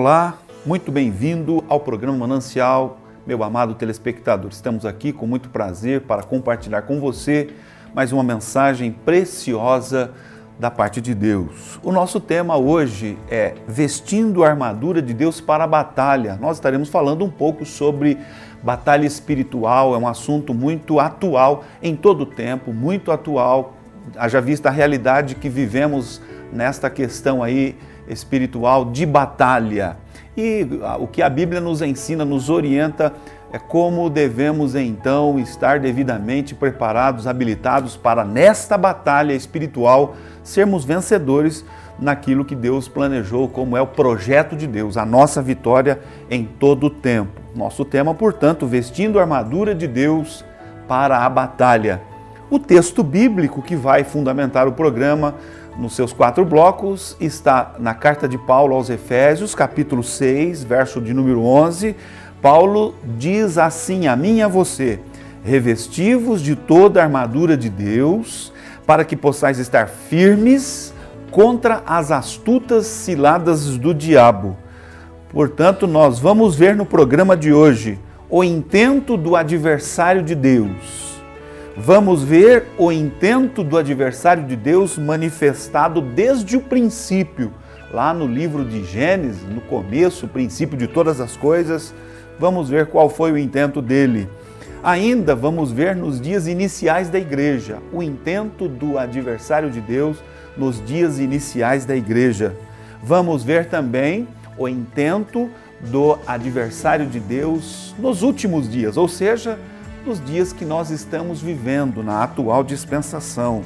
Olá, muito bem-vindo ao programa Manancial, meu amado telespectador. Estamos aqui com muito prazer para compartilhar com você mais uma mensagem preciosa da parte de Deus. O nosso tema hoje é Vestindo a Armadura de Deus para a Batalha. Nós estaremos falando um pouco sobre batalha espiritual, é um assunto muito atual em todo o tempo, muito atual, haja vista a realidade que vivemos nesta questão aí espiritual de batalha. E o que a Bíblia nos ensina, nos orienta, é como devemos então estar devidamente preparados, habilitados para nesta batalha espiritual sermos vencedores naquilo que Deus planejou, como é o projeto de Deus, a nossa vitória em todo o tempo. Nosso tema, portanto, vestindo a armadura de Deus para a batalha. O texto bíblico que vai fundamentar o programa nos seus 4 blocos está na carta de Paulo aos Efésios, capítulo 6, verso de número 11. Paulo diz assim a mim e a você: revesti-vos de toda a armadura de Deus, para que possais estar firmes contra as astutas ciladas do diabo. Portanto, nós vamos ver no programa de hoje o intento do adversário de Deus. Vamos ver o intento do adversário de Deus manifestado desde o princípio, lá no livro de Gênesis, no começo, o princípio de todas as coisas. Vamos ver qual foi o intento dele. Ainda vamos ver nos dias iniciais da igreja, o intento do adversário de Deus nos dias iniciais da igreja. Vamos ver também o intento do adversário de Deus nos últimos dias, ou seja, nos dias que nós estamos vivendo, na atual dispensação.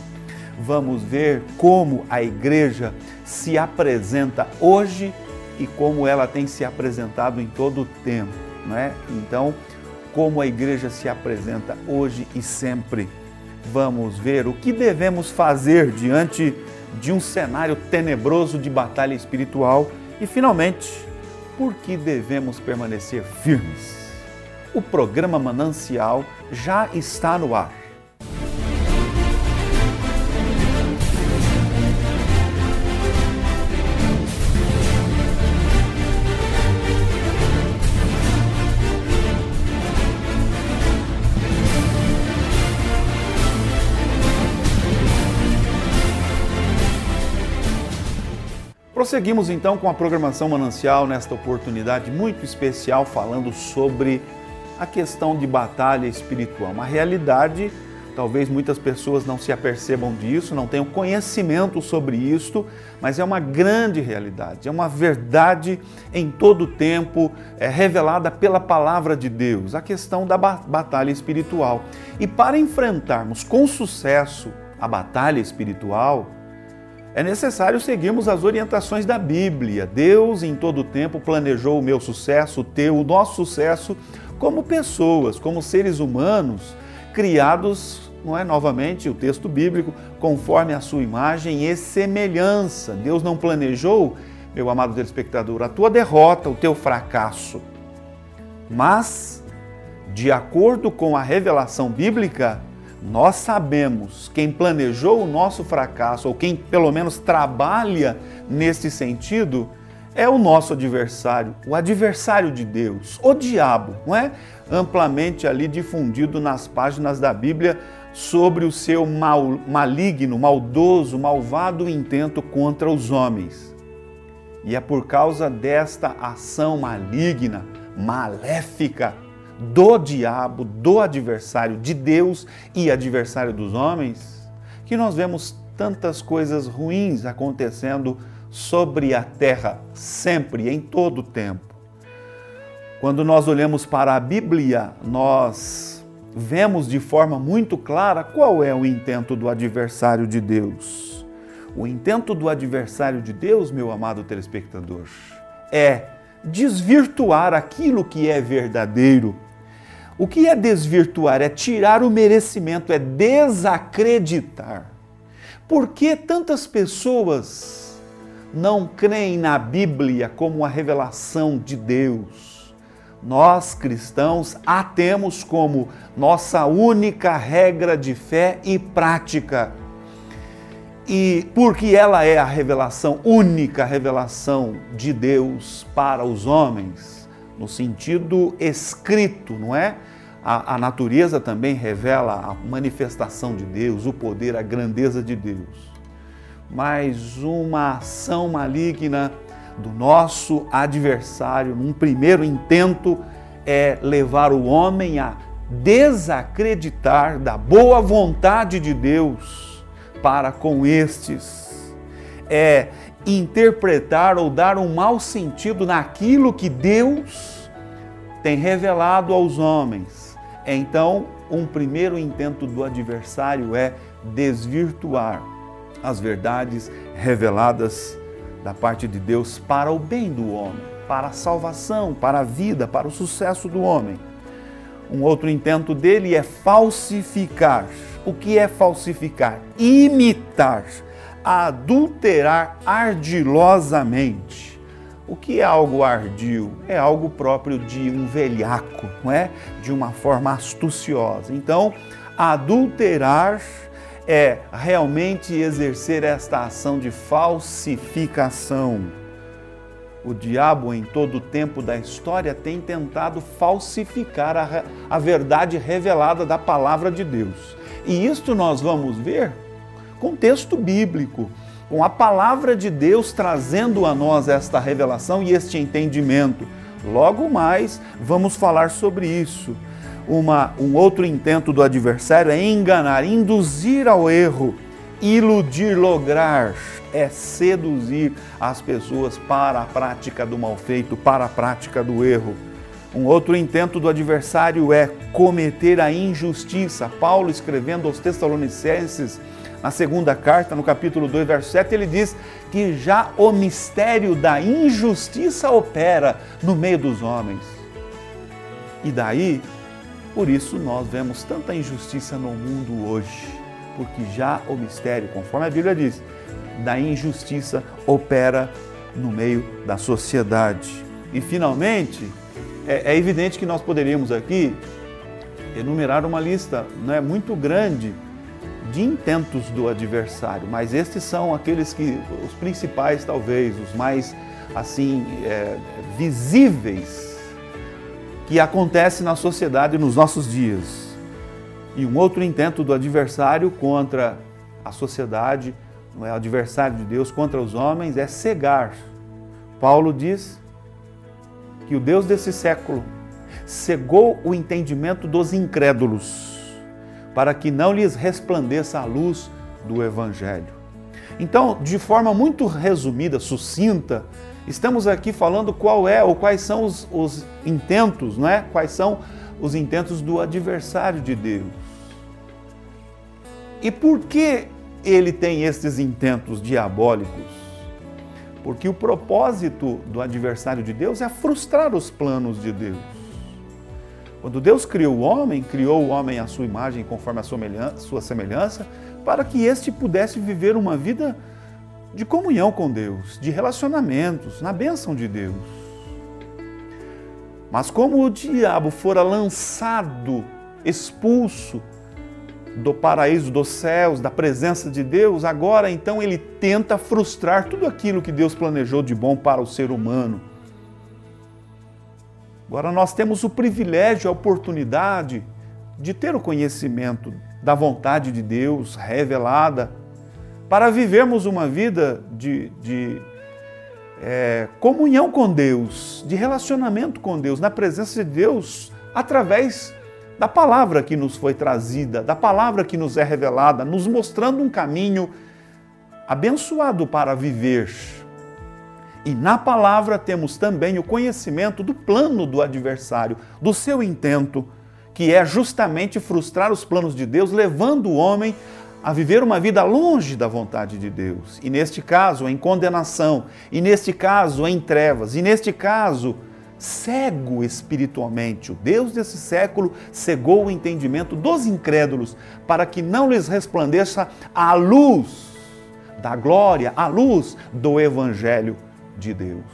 Vamos ver como a igreja se apresenta hoje e como ela tem se apresentado em todo o tempo, não é? Então, como a igreja se apresenta hoje e sempre. Vamos ver o que devemos fazer diante de um cenário tenebroso de batalha espiritual e, finalmente, por que devemos permanecer firmes. O programa Manancial já está no ar. Prosseguimos então com a programação Manancial nesta oportunidade muito especial, falando sobre a questão de batalha espiritual. Uma realidade, talvez muitas pessoas não se apercebam disso, não tenham conhecimento sobre isto, mas é uma grande realidade, é uma verdade em todo o tempo, revelada pela palavra de Deus, a questão da batalha espiritual. E para enfrentarmos com sucesso a batalha espiritual, é necessário seguirmos as orientações da Bíblia. Deus, em todo o tempo, planejou o meu sucesso, o teu, o nosso sucesso, como pessoas, como seres humanos, criados, não é novamente o texto bíblico, conforme a sua imagem e semelhança. Deus não planejou, meu amado telespectador, a tua derrota, o teu fracasso. Mas, de acordo com a revelação bíblica, nós sabemos quem planejou o nosso fracasso, ou quem pelo menos trabalha nesse sentido, é o nosso adversário, o adversário de Deus, o diabo, não é? Amplamente ali difundido nas páginas da Bíblia sobre o seu maligno, maldoso, malvado intento contra os homens. E é por causa desta ação maligna, maléfica, do diabo, do adversário de Deus e adversário dos homens, que nós vemos tantas coisas ruins acontecendo sobre a terra, sempre, em todo o tempo. Quando nós olhamos para a Bíblia, nós vemos de forma muito clara qual é o intento do adversário de Deus. O intento do adversário de Deus, meu amado telespectador, é desvirtuar aquilo que é verdadeiro. O que é desvirtuar? É tirar o merecimento, é desacreditar. Por que tantas pessoas não creem na Bíblia como a revelação de Deus? Nós, cristãos, a temos como nossa única regra de fé e prática. e porque ela é a revelação, única revelação de Deus para os homens, no sentido escrito, não é? A natureza também revela a manifestação de Deus, o poder, a grandeza de Deus. Mas uma ação maligna do nosso adversário, num primeiro intento, é levar o homem a desacreditar da boa vontade de Deus para com estes. É interpretar ou dar um mau sentido naquilo que Deus tem revelado aos homens. Então, um primeiro intento do adversário é desvirtuar as verdades reveladas da parte de Deus para o bem do homem, para a salvação, para a vida, para o sucesso do homem. Um outro intento dele é falsificar. O que é falsificar? Imitar, adulterar ardilosamente. O que é algo ardil? É algo próprio de um velhaco, não é? De uma forma astuciosa. Então, adulterar é realmente exercer esta ação de falsificação. O diabo, em todo o tempo da história, tem tentado falsificar a verdade revelada da palavra de Deus. E isto nós vamos ver com texto bíblico, com a palavra de Deus trazendo a nós esta revelação e este entendimento. Logo mais vamos falar sobre isso. Um outro intento do adversário é enganar, induzir ao erro, iludir, lograr, é seduzir as pessoas para a prática do mal feito, para a prática do erro. Um outro intento do adversário é cometer a injustiça. Paulo, escrevendo aos Tessalonicenses, na segunda carta, no capítulo 2, verso 7, ele diz que já o mistério da injustiça opera no meio dos homens. E daí, por isso nós vemos tanta injustiça no mundo hoje, porque já o mistério, conforme a Bíblia diz, da injustiça opera no meio da sociedade. E finalmente, é evidente que nós poderíamos aqui enumerar uma lista, não é, muito grande de intentos do adversário, mas estes são aqueles que, os principais talvez, os mais assim visíveis que acontecem na sociedade nos nossos dias. E um outro intento do adversário contra a sociedade, não é, o adversário de Deus contra os homens, é cegar. Paulo diz que o Deus desse século cegou o entendimento dos incrédulos, para que não lhes resplandeça a luz do Evangelho. Então, de forma muito resumida, sucinta, estamos aqui falando qual é ou quais são os intentos, não é? Quais são os intentos do adversário de Deus. E por que ele tem esses intentos diabólicos? Porque o propósito do adversário de Deus é frustrar os planos de Deus. Quando Deus criou o homem à sua imagem, conforme a sua semelhança, para que este pudesse viver uma vida de comunhão com Deus, de relacionamentos, na bênção de Deus. Mas como o diabo fora lançado, expulso do paraíso, dos céus, da presença de Deus, agora então ele tenta frustrar tudo aquilo que Deus planejou de bom para o ser humano. Agora nós temos o privilégio, a oportunidade de ter o conhecimento da vontade de Deus revelada para vivermos uma vida de comunhão com Deus, de relacionamento com Deus, na presença de Deus, através da palavra que nos foi trazida, da palavra que nos é revelada, nos mostrando um caminho abençoado para viver. E na palavra temos também o conhecimento do plano do adversário, do seu intento, que é justamente frustrar os planos de Deus, levando o homem a viver uma vida longe da vontade de Deus. E neste caso, em condenação, e neste caso, em trevas, e neste caso, cego espiritualmente. O Deus desse século cegou o entendimento dos incrédulos para que não lhes resplandeça a luz da glória, a luz do Evangelho de Deus.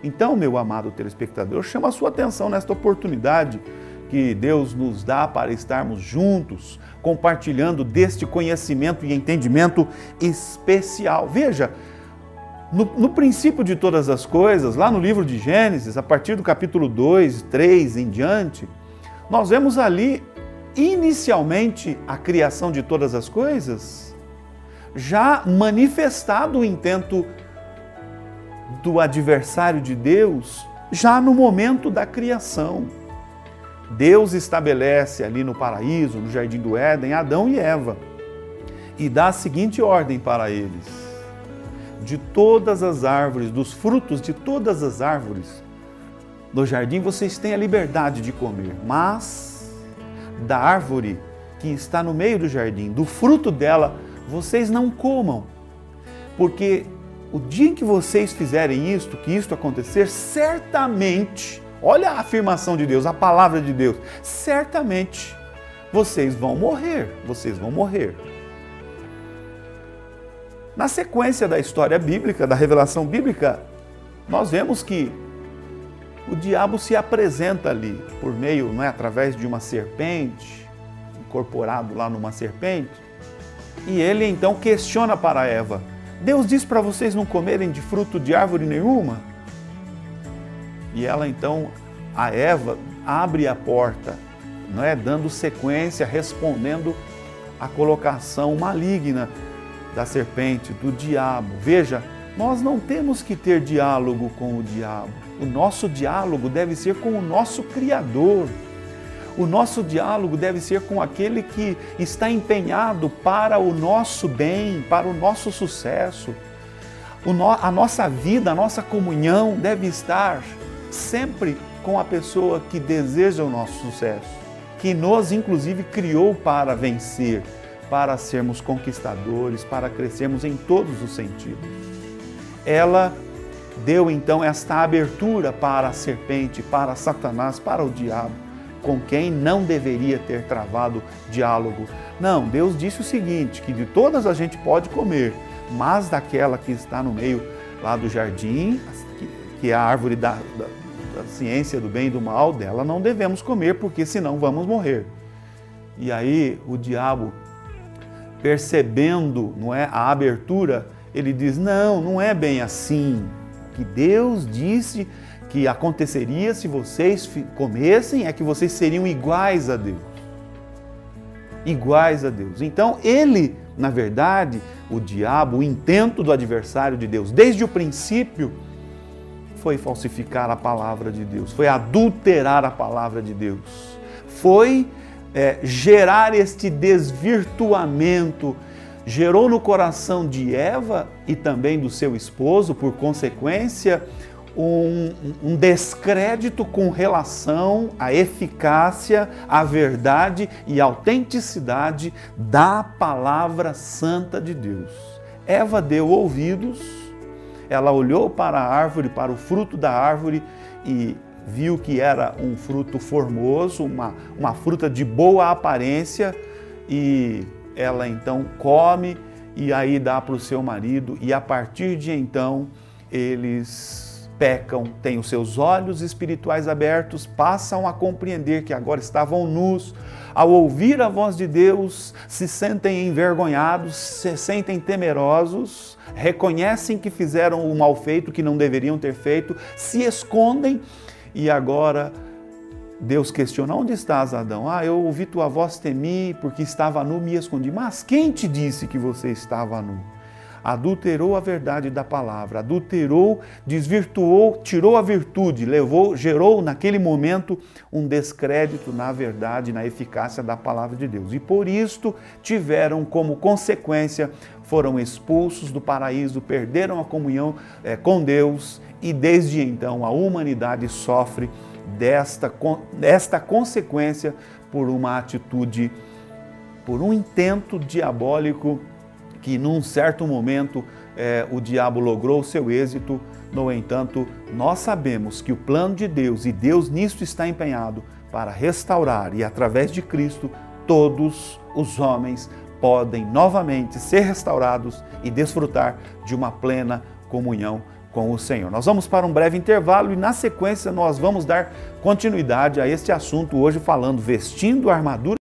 Então, meu amado telespectador, eu chamo a sua atenção nesta oportunidade que Deus nos dá para estarmos juntos, compartilhando deste conhecimento e entendimento especial. Veja, no princípio de todas as coisas, lá no livro de Gênesis, a partir do capítulo 2, 3 em diante, nós vemos ali, inicialmente, a criação de todas as coisas, já manifestado o intento do adversário de Deus, já no momento da criação. Deus estabelece ali no paraíso, no jardim do Éden, Adão e Eva, e dá a seguinte ordem para eles: de todas as árvores, dos frutos de todas as árvores do jardim, vocês têm a liberdade de comer, mas da árvore que está no meio do jardim, do fruto dela, vocês não comam, porque o dia em que vocês fizerem isto, que isto acontecer, certamente, olha a afirmação de Deus, a palavra de Deus, certamente vocês vão morrer, vocês vão morrer. Na sequência da história bíblica, da revelação bíblica, nós vemos que o diabo se apresenta ali por meio, através de uma serpente, incorporado lá numa serpente, e ele então questiona para Eva: Deus disse para vocês não comerem de fruto de árvore nenhuma? E ela então, a Eva, abre a porta, dando sequência, respondendo à colocação maligna da serpente, do diabo. Veja, nós não temos que ter diálogo com o diabo. O nosso diálogo deve ser com o nosso Criador. O nosso diálogo deve ser com aquele que está empenhado para o nosso bem, para o nosso sucesso. A nossa vida, a nossa comunhão deve estar sempre com a pessoa que deseja o nosso sucesso, que nos, inclusive, criou para vencer, para sermos conquistadores, para crescermos em todos os sentidos. Ela deu então esta abertura para a serpente, para Satanás, para o diabo, com quem não deveria ter travado diálogo. Não, Deus disse o seguinte, que de todas a gente pode comer, mas daquela que está no meio lá do jardim, que é a árvore da ciência do bem e do mal, dela não devemos comer, porque senão vamos morrer. E aí o diabo, percebendo, a abertura, ele diz: não é bem assim, que Deus disse que aconteceria se vocês comessem, é que vocês seriam iguais a Deus. Iguais a Deus. Então ele, na verdade, o diabo, o intento do adversário de Deus, desde o princípio, foi falsificar a palavra de Deus, foi adulterar a palavra de Deus, foi gerar este desvirtuamento, gerou no coração de Eva e também do seu esposo, por consequência, um descrédito com relação à eficácia, à verdade e à autenticidade da palavra santa de Deus. Eva deu ouvidos, ela olhou para a árvore, para o fruto da árvore e viu que era um fruto formoso, uma fruta de boa aparência, e ela então come e aí dá para o seu marido, e a partir de então eles pecam, têm os seus olhos espirituais abertos, passam a compreender que agora estavam nus, ao ouvir a voz de Deus, se sentem envergonhados, se sentem temerosos, reconhecem que fizeram o mal feito, que não deveriam ter feito, se escondem. E agora Deus questiona: onde estás, Adão? Eu ouvi tua voz, temi, porque estava nu, me escondi. Mas quem te disse que você estava nu? Adulterou a verdade da palavra, adulterou, desvirtuou, tirou a virtude, gerou naquele momento um descrédito na verdade, na eficácia da palavra de Deus. E por isto tiveram como consequência, foram expulsos do paraíso, perderam a comunhão com Deus, e desde então a humanidade sofre desta consequência por uma atitude, por um intento diabólico que num certo momento o diabo logrou o seu êxito. No entanto, nós sabemos que o plano de Deus, e Deus nisto está empenhado, para restaurar, e através de Cristo, todos os homens podem novamente ser restaurados e desfrutar de uma plena comunhão com o Senhor. Nós vamos para um breve intervalo e na sequência nós vamos dar continuidade a este assunto hoje falando vestindo a armadura